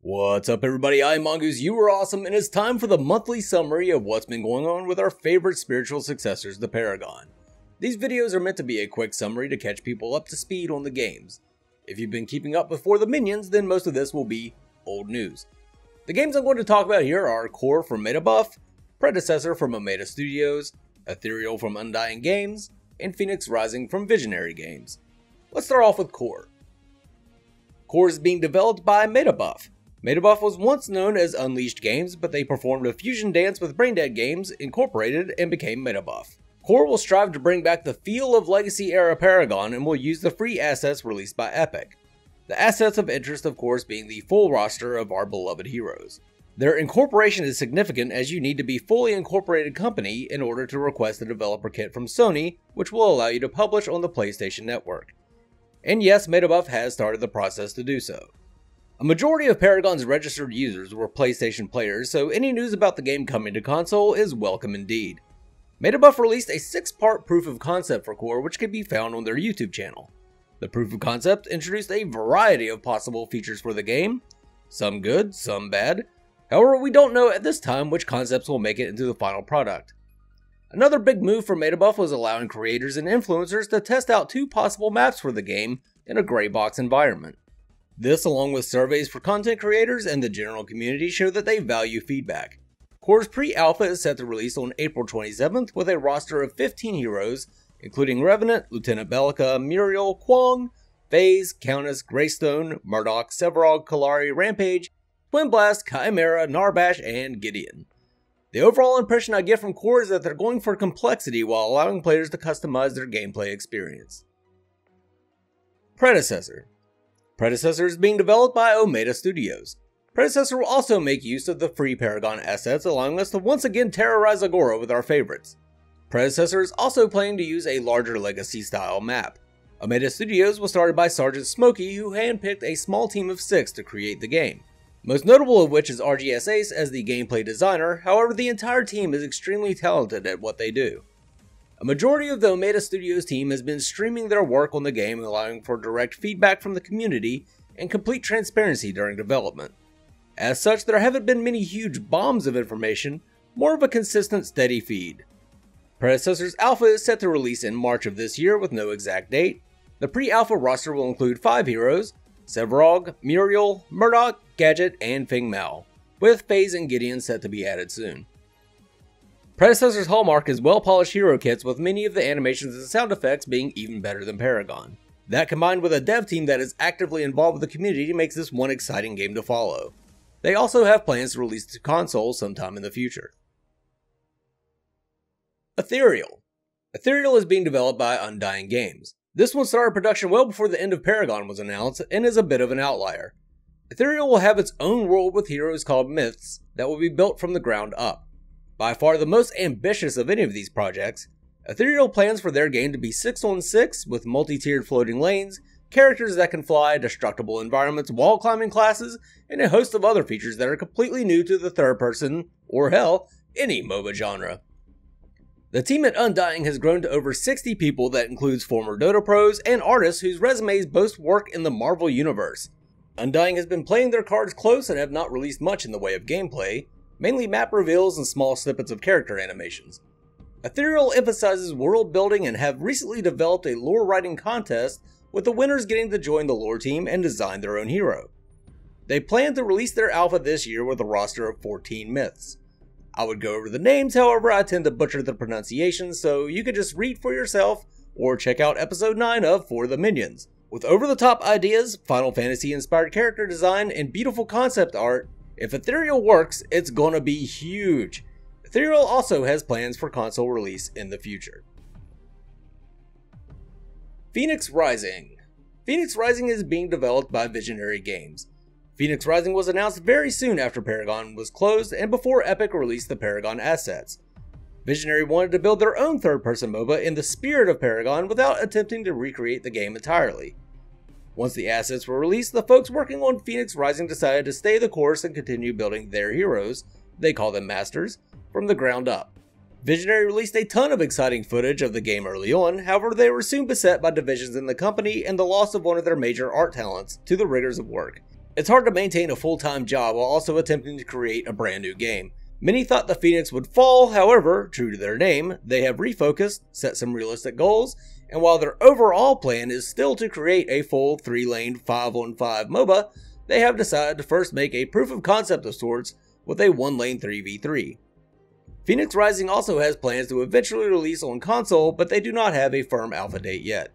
What's up everybody, I'm Mongoose, you are awesome, and it's time for the monthly summary of what's been going on with our favorite spiritual successors, the Paragon. These videos are meant to be a quick summary to catch people up to speed on the games. If you've been keeping up before the minions, then most of this will be old news. The games I'm going to talk about here are Core from Metabuff, Predecessor from Omega Studios, Ethereal from Undying Games, and Phoenix Rising from Visionary Games. Let's start off with Core. Core is being developed by Metabuff. Metabuff was once known as Unleashed Games, but they performed a fusion dance with Braindead Games, incorporated, and became Metabuff. Core will strive to bring back the feel of Legacy-era Paragon and will use the free assets released by Epic. The assets of interest, of course, being the full roster of our beloved heroes. Their incorporation is significant as you need to be a fully incorporated company in order to request a developer kit from Sony, which will allow you to publish on the PlayStation Network. And yes, Metabuff has started the process to do so. A majority of Paragon's registered users were PlayStation players, so any news about the game coming to console is welcome indeed. Metabuff released a 6-part proof of concept for Core, which can be found on their YouTube channel. The proof of concept introduced a variety of possible features for the game, some good, some bad. However, we don't know at this time which concepts will make it into the final product. Another big move for Metabuff was allowing creators and influencers to test out 2 possible maps for the game in a gray box environment. This, along with surveys for content creators and the general community, show that they value feedback. Core's pre-alpha is set to release on April 27th with a roster of 15 heroes, including Revenant, Lieutenant Bellica, Muriel, Kwong, FaZe, Countess, Greystone, Murdoch, Sevarog, Kalari, Rampage, Twin Blast, Chimera, Narbash, and Gideon. The overall impression I get from Core is that they're going for complexity while allowing players to customize their gameplay experience. Predecessor. Predecessor is being developed by Omega Studios. Predecessor will also make use of the free Paragon assets, allowing us to once again terrorize Agora with our favorites. Predecessor is also planning to use a larger Legacy-style map. Omega Studios was started by Sergeant Smokey, who handpicked a small team of 6 to create the game. Most notable of which is RGS Ace as the gameplay designer, however the entire team is extremely talented at what they do. A majority of the Omega Studios team has been streaming their work on the game, allowing for direct feedback from the community and complete transparency during development. As such, there haven't been many huge bombs of information, more of a consistent, steady feed. Predecessor's alpha is set to release in March of this year with no exact date. The pre-alpha roster will include 5 heroes, Sevarog, Muriel, Murdoch, Gadget, and Feng Mao, with FaZe and Gideon set to be added soon. Predecessor's hallmark is well-polished hero kits, with many of the animations and sound effects being even better than Paragon. That, combined with a dev team that is actively involved with the community, makes this one exciting game to follow. They also have plans to release to consoles sometime in the future. Ethereal. Ethereal is being developed by Undying Games. This one started production well before the end of Paragon was announced and is a bit of an outlier. Ethereal will have its own world with heroes called Myths that will be built from the ground up. By far the most ambitious of any of these projects, Ethereal plans for their game to be 6-on-6 with multi-tiered floating lanes, characters that can fly, destructible environments, wall climbing classes, and a host of other features that are completely new to the third person, or hell, any MOBA genre. The team at Undying has grown to over 60 people that includes former Dota pros and artists whose resumes boast work in the Marvel Universe. Undying has been playing their cards close and have not released much in the way of gameplay, mainly map reveals and small snippets of character animations. Ethereal emphasizes world building and have recently developed a lore writing contest, with the winners getting to join the lore team and design their own hero. They plan to release their alpha this year with a roster of 14 myths. I would go over the names, however I tend to butcher the pronunciation, so you can just read for yourself or check out episode 9 of For the Minions. With over-the-top ideas, Final Fantasy inspired character design, and beautiful concept art, if Ethereal works, it's gonna be huge. Ethereal also has plans for console release in the future. Phoenix Rising. Phoenix Rising is being developed by Visionary Games. Phoenix Rising was announced very soon after Paragon was closed and before Epic released the Paragon assets. Visionary wanted to build their own third-person MOBA in the spirit of Paragon without attempting to recreate the game entirely. Once the assets were released, the folks working on Phoenix Rising decided to stay the course and continue building their heroes, they call them Masters, from the ground up. Visionary released a ton of exciting footage of the game early on, however they were soon beset by divisions in the company and the loss of one of their major art talents to the rigors of work. It's hard to maintain a full-time job while also attempting to create a brand new game. Many thought the Phoenix would fall, however, true to their name, they have refocused, set some realistic goals, and while their overall plan is still to create a full 3-lane 5-on-5 MOBA, they have decided to first make a proof of concept of sorts with a 1-lane 3v3. Phoenix Rising also has plans to eventually release on console, but they do not have a firm alpha date yet.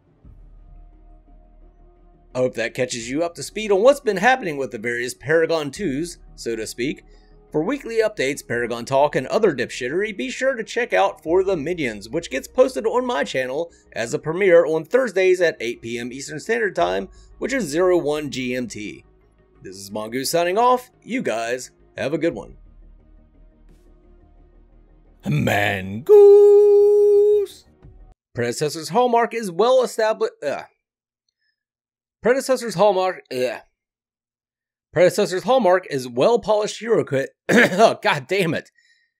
I hope that catches you up to speed on what's been happening with the various Paragon 2s, so to speak. For weekly updates, Paragon Talk, and other dipshittery, be sure to check out For the Minions, which gets posted on my channel as a premiere on Thursdays at 8 PM Eastern Standard Time, which is 01 GMT. This is Mongoose signing off. You guys have a good one. Mangoose! Predecessor's hallmark is well established. Predecessor's hallmark is well polished hero kit. Oh, god damn it.